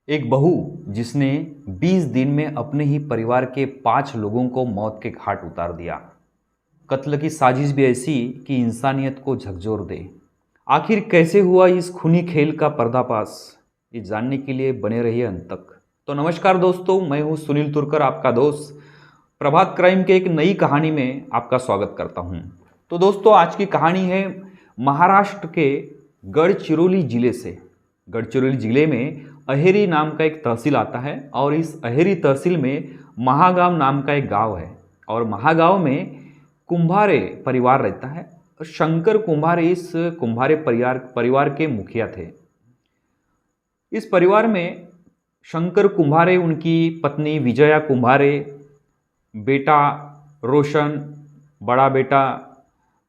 एक बहू जिसने 20 दिन में अपने ही परिवार के 5 लोगों को मौत के घाट उतार दिया। कत्ल की साजिश भी ऐसी कि इंसानियत को झकझोर दे। आखिर कैसे हुआ इस खूनी खेल का पर्दाफाश, ये जानने के लिए बने रहिए अंत तक। तो नमस्कार दोस्तों, मैं हूं सुनील तुर्कर, आपका दोस्त। प्रभात क्राइम के एक नई कहानी में आपका स्वागत करता हूं। तो दोस्तों, आज की कहानी है महाराष्ट्र के गढ़चिरौली जिले से। गढ़चिरौली जिले में अहेरी नाम का एक तहसील आता है और इस अहेरी तहसील में महागांव नाम का एक गांव है। और महागांव में कुंभारे परिवार रहता है। शंकर कुंभारे इस कुंभारे परिवार के मुखिया थे। इस परिवार में शंकर कुंभारे, उनकी पत्नी विजया कुंभारे, बेटा रोशन, बड़ा बेटा,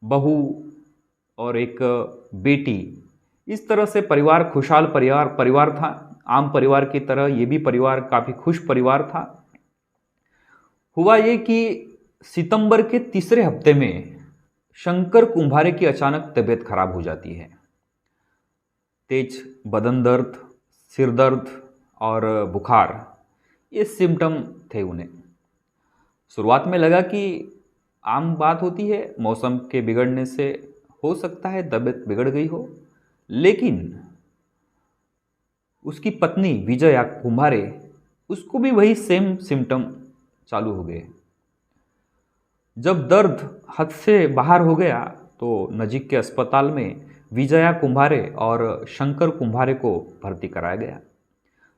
बहू और एक बेटी, इस तरह से परिवार खुशहाल परिवार था। आम परिवार की तरह ये भी परिवार काफ़ी खुश परिवार था। हुआ ये कि सितंबर के तीसरे हफ्ते में शंकर कुंभारे की अचानक तबीयत खराब हो जाती है। तेज बदन दर्द, सिर दर्द और बुखार, ये सिम्टम थे उन्हें। शुरुआत में लगा कि आम बात होती है, मौसम के बिगड़ने से हो सकता है तबीयत बिगड़ गई हो, लेकिन उसकी पत्नी विजया कुंभारे, उसको भी वही सेम सिम्टम चालू हो गए। जब दर्द हद से बाहर हो गया तो नज़दीक के अस्पताल में विजया कुंभारे और शंकर कुंभारे को भर्ती कराया गया।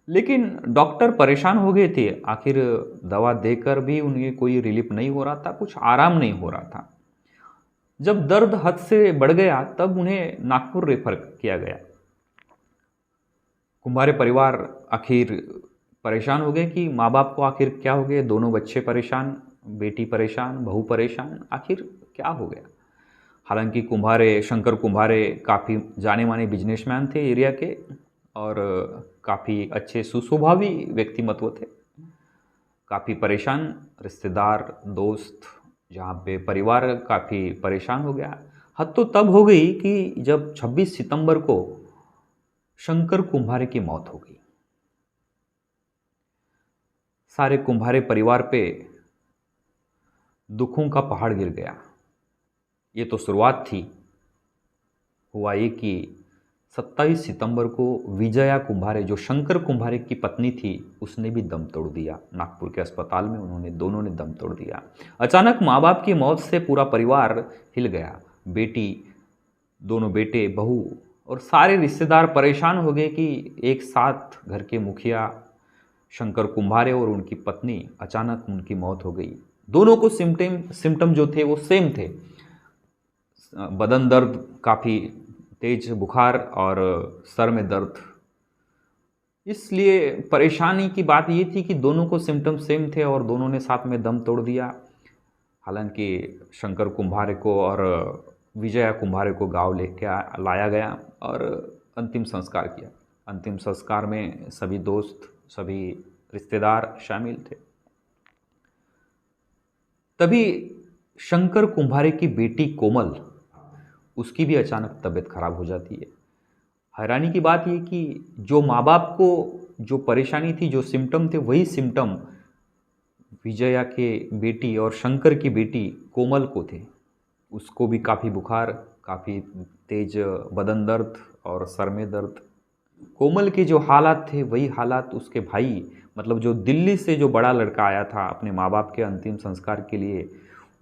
लेकिन डॉक्टर परेशान हो गए थे। आखिर दवा देकर भी उन्हें कोई रिलीफ नहीं हो रहा था, कुछ आराम नहीं हो रहा था। जब दर्द हद से बढ़ गया तब उन्हें नागपुर रेफर किया गया। कुंभारे परिवार आखिर परेशान हो गए कि माँ बाप को आखिर क्या हो गया। दोनों बच्चे परेशान, बेटी परेशान, बहू परेशान, आखिर क्या हो गया। हालांकि शंकर कुंभारे काफ़ी जाने माने बिजनेसमैन थे एरिया के और काफ़ी अच्छे सुस्वभावी व्यक्तिमत्व थे। काफ़ी परेशान रिश्तेदार, दोस्त, जहाँ पे परिवार काफ़ी परेशान हो गया। हद तो तब हो गई कि जब 26 सितंबर को शंकर कुंभारे की मौत हो गई। सारे कुंभारे परिवार पे दुखों का पहाड़ गिर गया। ये तो शुरुआत थी। हुआ ये कि 27 सितंबर को विजया कुंभारे, जो शंकर कुंभारे की पत्नी थी, उसने भी दम तोड़ दिया। नागपुर के अस्पताल में दोनों ने दम तोड़ दिया। अचानक माँ बाप की मौत से पूरा परिवार हिल गया। बेटी, दोनों बेटे, बहू और सारे रिश्तेदार परेशान हो गए कि एक साथ घर के मुखिया शंकर कुंभारे और उनकी पत्नी, अचानक उनकी मौत हो गई। दोनों को सिम्टम जो थे वो सेम थे। बदन दर्द, काफ़ी तेज बुखार और सर में दर्द। इसलिए परेशानी की बात ये थी कि दोनों को सिम्टम सेम थे और दोनों ने साथ में दम तोड़ दिया। हालांकि शंकर कुंभारे को और विजया कुंभारे को गांव लाया गया और अंतिम संस्कार किया। अंतिम संस्कार में सभी दोस्त, सभी रिश्तेदार शामिल थे। तभी शंकर कुंभारे की बेटी कोमल, उसकी भी अचानक तबीयत खराब हो जाती है। हैरानी की बात यह कि जो माँ बाप को जो परेशानी थी, जो सिम्टम थे, वही सिम्टम विजया के बेटी और शंकर की बेटी कोमल को थे। उसको भी काफ़ी बुखार, काफ़ी तेज बदन दर्द और सर में दर्द। कोमल के जो हालात थे वही हालात उसके भाई, मतलब जो दिल्ली से जो बड़ा लड़का आया था अपने माँ बाप के अंतिम संस्कार के लिए,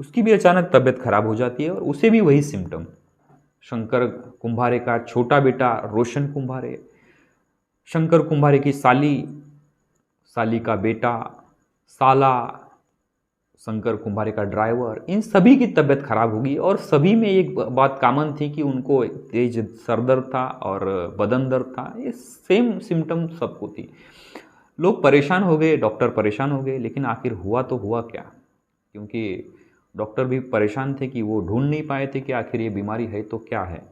उसकी भी अचानक तबीयत खराब हो जाती है और उसे भी वही सिम्टम। शंकर कुंभारे का छोटा बेटा रोशन कुंभारे, शंकर कुंभारे की साली, साली का बेटा, साला, शंकर कुंभारे का ड्राइवर, इन सभी की तबीयत खराब होगी। और सभी में एक बात कॉमन थी कि उनको तेज सर दर्द था और बदन दर्द था। ये सेम सिम्टम सबको थी। लोग परेशान हो गए, डॉक्टर परेशान हो गए, लेकिन आखिर हुआ तो हुआ क्या। क्योंकि डॉक्टर भी परेशान थे कि वो ढूंढ नहीं पाए थे कि आखिर ये बीमारी है तो क्या है।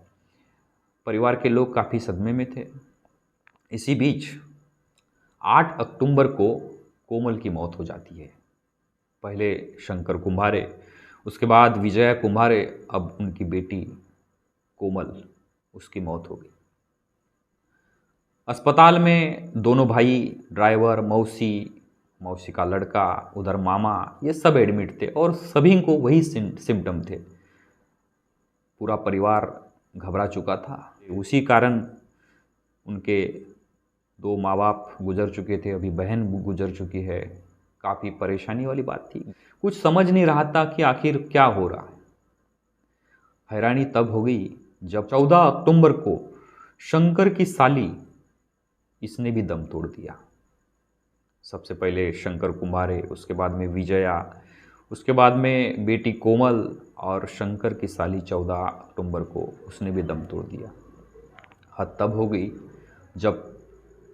परिवार के लोग काफ़ी सदमे में थे। इसी बीच 8 अक्टूबर को कोमल की मौत हो जाती है। पहले शंकर कुंभारे, उसके बाद विजया कुंभारे, अब उनकी बेटी कोमल, उसकी मौत हो गई। अस्पताल में दोनों भाई, ड्राइवर, मौसी, मौसी का लड़का, उधर मामा, ये सब एडमिट थे और सभी को वही सिम्टम थे। पूरा परिवार घबरा चुका था। उसी कारण उनके दो माँ बाप गुजर चुके थे, अभी बहन गुजर चुकी है। काफ़ी परेशानी वाली बात थी। कुछ समझ नहीं रहा था कि आखिर क्या हो रहा है। हैरानी तब हो गई जब 14 अक्टूबर को शंकर की साली, इसने भी दम तोड़ दिया। सबसे पहले शंकर कुम्हारे, उसके बाद में विजया, उसके बाद में बेटी कोमल और शंकर की साली 14 अक्टूबर को उसने भी दम तोड़ दिया। हद तब हो गई जब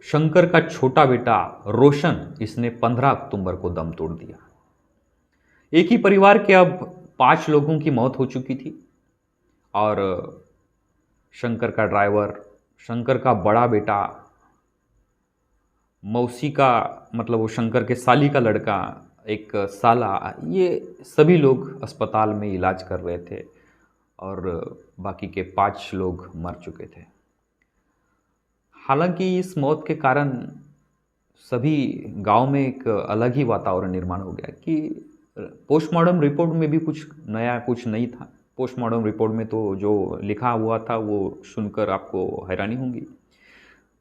शंकर का छोटा बेटा रोशन, इसने 15 अक्टूबर को दम तोड़ दिया। एक ही परिवार के अब 5 लोगों की मौत हो चुकी थी और शंकर का ड्राइवर, शंकर का बड़ा बेटा, मौसी का मतलब वो शंकर के साली का लड़का, एक साला, ये सभी लोग अस्पताल में इलाज कर रहे थे और बाकी के 5 लोग मर चुके थे। हालांकि इस मौत के कारण सभी गांव में एक अलग ही वातावरण निर्माण हो गया कि पोस्टमार्टम रिपोर्ट में भी कुछ नया, कुछ नहीं था। पोस्टमार्टम रिपोर्ट में तो जो लिखा हुआ था वो सुनकर आपको हैरानी होगी।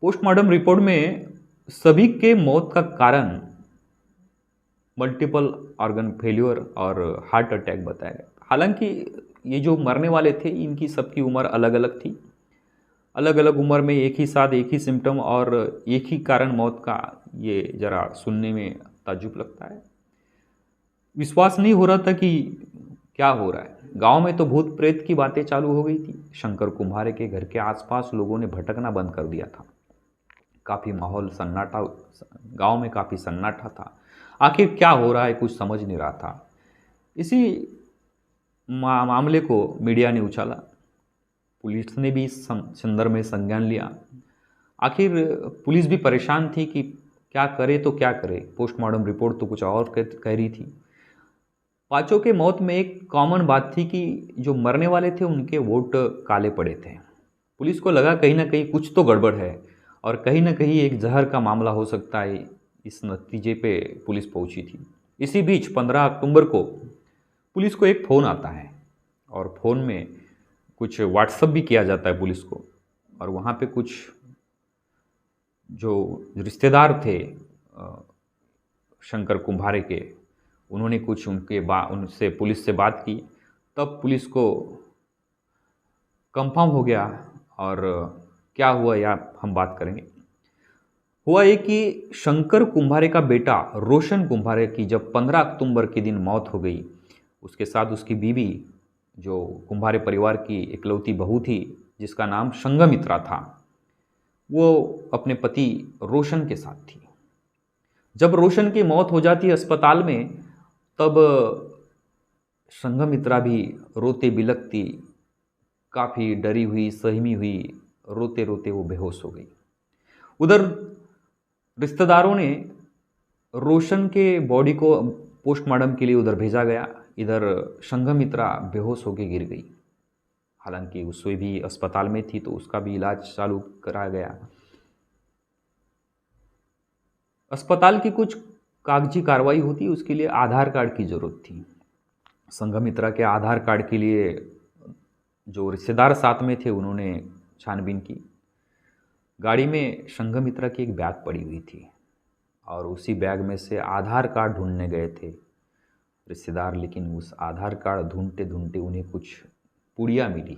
पोस्टमार्टम रिपोर्ट में सभी के मौत का कारण मल्टीपल ऑर्गन फेल्योर और हार्ट अटैक बताया गया। हालांकि ये जो मरने वाले थे इनकी सबकी उम्र अलग अलग थी। अलग अलग उम्र में एक ही साथ एक ही सिम्टम और एक ही कारण मौत का, ये ज़रा सुनने में ताज्जुब लगता है। विश्वास नहीं हो रहा था कि क्या हो रहा है। गांव में तो भूत प्रेत की बातें चालू हो गई थी। शंकर कुम्हारे के घर के आसपास लोगों ने भटकना बंद कर दिया था। काफ़ी माहौल सन्नाटा, गांव में काफ़ी सन्नाटा था। आखिर क्या हो रहा है कुछ समझ नहीं रहा था। इसी मामले को मीडिया ने उछाला। पुलिस ने भी इस संदर्भ में संज्ञान लिया। आखिर पुलिस भी परेशान थी कि क्या करे तो क्या करे। पोस्टमार्टम रिपोर्ट तो कुछ और कह रही थी। पांचों के मौत में एक कॉमन बात थी कि जो मरने वाले थे उनके वोट काले पड़े थे। पुलिस को लगा कहीं ना कहीं कुछ तो गड़बड़ है और कहीं ना कहीं एक जहर का मामला हो सकता है। इस नतीजे पे पुलिस पहुंची थी। इसी बीच 15 अक्टूबर को पुलिस को एक फ़ोन आता है और फ़ोन में कुछ व्हाट्सअप भी किया जाता है पुलिस को। और वहाँ पे कुछ जो रिश्तेदार थे शंकर कुम्हारे के, उन्होंने कुछ उनसे पुलिस से बात की। तब पुलिस को कंफर्म हो गया। और क्या हुआ या हम बात करेंगे। हुआ ये कि शंकर कुम्हारे का बेटा रोशन कुम्हारे की जब 15 अक्टूबर के दिन मौत हो गई, उसके साथ उसकी बीवी, जो कुम्हारे परिवार की इकलौती बहू थी जिसका नाम संघमित्रा था, वो अपने पति रोशन के साथ थी। जब रोशन की मौत हो जाती है अस्पताल में, तब संघमित्रा भी रोते बिलखती, काफ़ी डरी हुई, सहमी हुई, रोते रोते वो बेहोश हो गई। उधर रिश्तेदारों ने रोशन के बॉडी को पोस्टमार्टम के लिए उधर भेजा गया। इधर संघमित्रा बेहोश होकर गिर गई। हालांकि उससे भी अस्पताल में थी तो उसका भी इलाज चालू कराया गया। अस्पताल की कुछ कागजी कार्रवाई होती, उसके लिए आधार कार्ड की ज़रूरत थी। संघमित्रा के आधार कार्ड के लिए जो रिश्तेदार साथ में थे उन्होंने छानबीन की। गाड़ी में संघमित्रा की एक बैग पड़ी हुई थी और उसी बैग में से आधार कार्ड ढूंढने गए थे रिश्तेदार। लेकिन उस आधार कार्ड ढूंढते ढूंढते उन्हें कुछ पुड़िया मिली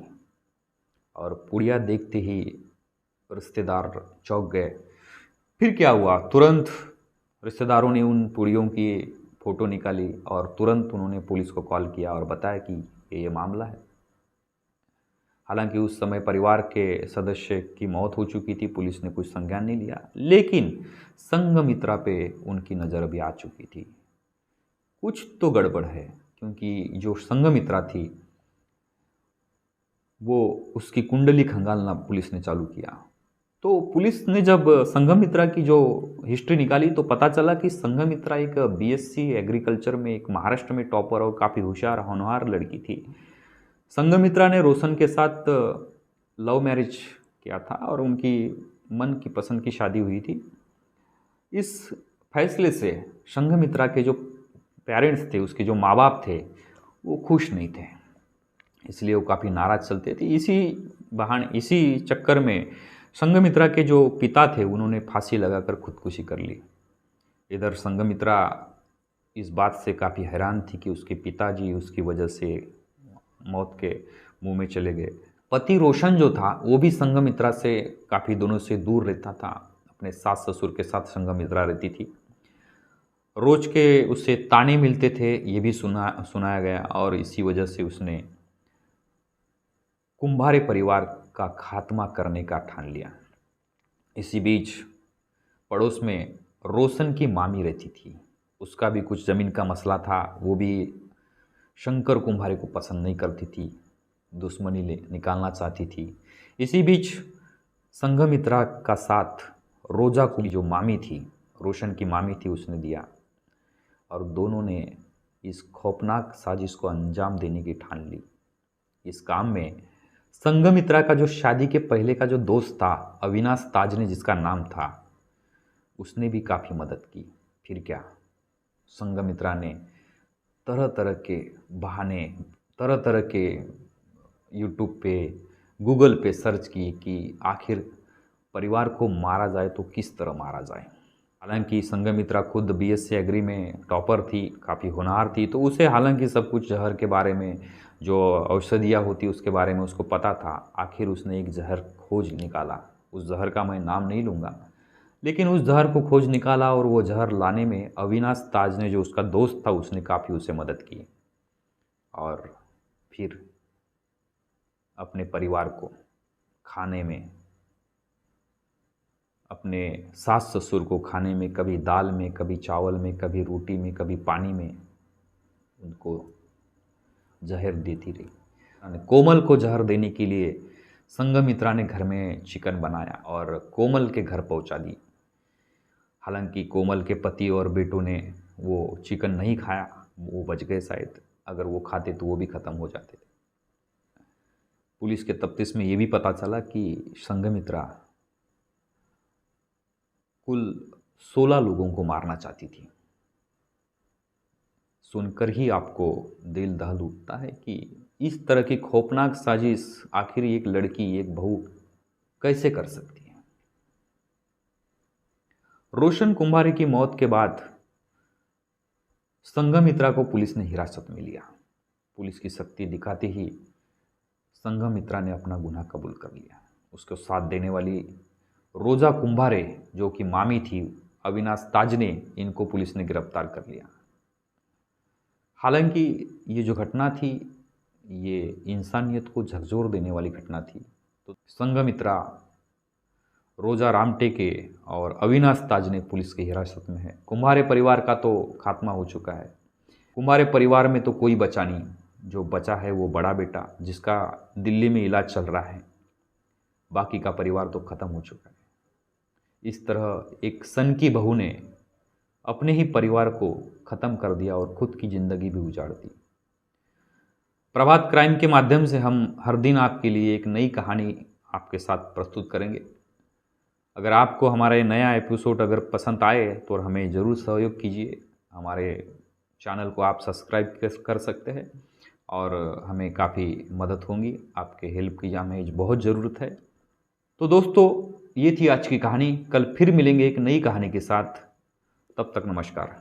और पुड़िया देखते ही रिश्तेदार चौंक गए। फिर क्या हुआ, तुरंत रिश्तेदारों ने उन पुड़ियों की फ़ोटो निकाली और तुरंत उन्होंने पुलिस को कॉल किया और बताया कि ये मामला है। हालांकि उस समय परिवार के सदस्य की मौत हो चुकी थी, पुलिस ने कुछ संज्ञान नहीं लिया। लेकिन संघमित्रा पे उनकी नज़र अभी आ चुकी थी। कुछ तो गड़बड़ है, क्योंकि जो संघमित्रा थी वो उसकी कुंडली खंगालना पुलिस ने चालू किया। तो पुलिस ने जब संघमित्रा की जो हिस्ट्री निकाली तो पता चला कि संघमित्रा एक बीएससी एग्रीकल्चर में एक महाराष्ट्र में टॉपर और काफ़ी होशियार होनहार लड़की थी। संघमित्रा ने रोशन के साथ लव मैरिज किया था और उनकी मन की पसंद की शादी हुई थी। इस फैसले से संघमित्रा के जो पेरेंट्स थे, उसके जो माँ बाप थे, वो खुश नहीं थे, इसलिए वो काफ़ी नाराज़ चलते थे। इसी चक्कर में संघमित्रा के जो पिता थे, उन्होंने फांसी लगाकर खुदकुशी कर ली। इधर संघमित्रा इस बात से काफ़ी हैरान थी कि उसके पिताजी उसकी वजह से मौत के मुंह में चले गए। पति रोशन जो था, वो भी संघमित्रा से काफ़ी दिनों से दूर रहता था। अपने सास ससुर के साथ संघमित्रा रहती थी। रोज के उससे ताने मिलते थे, ये भी सुनाया गया, और इसी वजह से उसने कुंभारे परिवार का खात्मा करने का ठान लिया। इसी बीच पड़ोस में रोशन की मामी रहती थी। उसका भी कुछ ज़मीन का मसला था। वो भी शंकर कुंभारे को पसंद नहीं करती थी, दुश्मनी निकालना चाहती थी। इसी बीच संघमित्रा का साथ रोजा की जो मामी थी, रोशन की मामी थी, उसने दिया, और दोनों ने इस खौफनाक साजिश को अंजाम देने की ठान ली। इस काम में संघमित्रा का जो शादी के पहले का जो दोस्त था, अविनाश ताजने जिसका नाम था, उसने भी काफ़ी मदद की। फिर क्या, संघमित्रा ने तरह तरह के बहाने, तरह तरह के यूट्यूब पे, गूगल पे सर्च किए कि आखिर परिवार को मारा जाए तो किस तरह मारा जाए। हालांकि संघमित्रा खुद बीएससी एग्री में टॉपर थी, काफ़ी होनहार थी, तो उसे हालांकि सब कुछ जहर के बारे में, जो औषधियाँ होती उसके बारे में उसको पता था। आखिर उसने एक जहर खोज निकाला। उस जहर का मैं नाम नहीं लूँगा, लेकिन उस जहर को खोज निकाला, और वो जहर लाने में अविनाश ताज ने, जो उसका दोस्त था, उसने काफ़ी उसे मदद की। और फिर अपने परिवार को खाने में, अपने सास ससुर को खाने में, कभी दाल में, कभी चावल में, कभी रोटी में, कभी पानी में, उनको जहर देती रही। कोमल को जहर देने के लिए संघमित्रा ने घर में चिकन बनाया और कोमल के घर पहुंचा दी। हालांकि कोमल के पति और बेटों ने वो चिकन नहीं खाया, वो बच गए शायद। अगर वो खाते तो वो भी ख़त्म हो जाते थे। पुलिस के तफ्तीश में ये भी पता चला कि संघमित्रा कुल 16 लोगों को मारना चाहती थी। सुनकर ही आपको दिल दहल उठता है कि इस तरह की खौफनाक साजिश आखिर एक लड़की, एक बहू कैसे कर सकती है। रोशन कुंभारे की मौत के बाद संघमित्रा को पुलिस ने हिरासत में लिया। पुलिस की शक्ति दिखाते ही संघमित्रा ने अपना गुनाह कबूल कर लिया। उसको साथ देने वाली रोजा कुंभारे, जो कि मामी थी, अविनाश ताजने, इनको पुलिस ने गिरफ्तार कर लिया। हालांकि ये जो घटना थी, ये इंसानियत को झकझोर देने वाली घटना थी। तो संघमित्रा, रोजा रामटेके और अविनाश ताजने पुलिस की हिरासत में है। कुंभारे परिवार का तो खात्मा हो चुका है। कुंभारे परिवार में तो कोई बचा नहीं। जो बचा है वो बड़ा बेटा, जिसका दिल्ली में इलाज चल रहा है। बाकी का परिवार तो ख़त्म हो चुका है। इस तरह एक सन की बहू ने अपने ही परिवार को ख़त्म कर दिया और खुद की ज़िंदगी भी उजाड़ दी। प्रभात क्राइम के माध्यम से हम हर दिन आपके लिए एक नई कहानी आपके साथ प्रस्तुत करेंगे। अगर आपको हमारा ये नया एपिसोड अगर पसंद आए तो हमें ज़रूर सहयोग कीजिए। हमारे चैनल को आप सब्सक्राइब कर सकते हैं और हमें काफ़ी मदद होगी। आपके हेल्प की हमें बहुत ज़रूरत है। तो दोस्तों, ये थी आज की कहानी। कल फिर मिलेंगे एक नई कहानी के साथ। तब तक नमस्कार।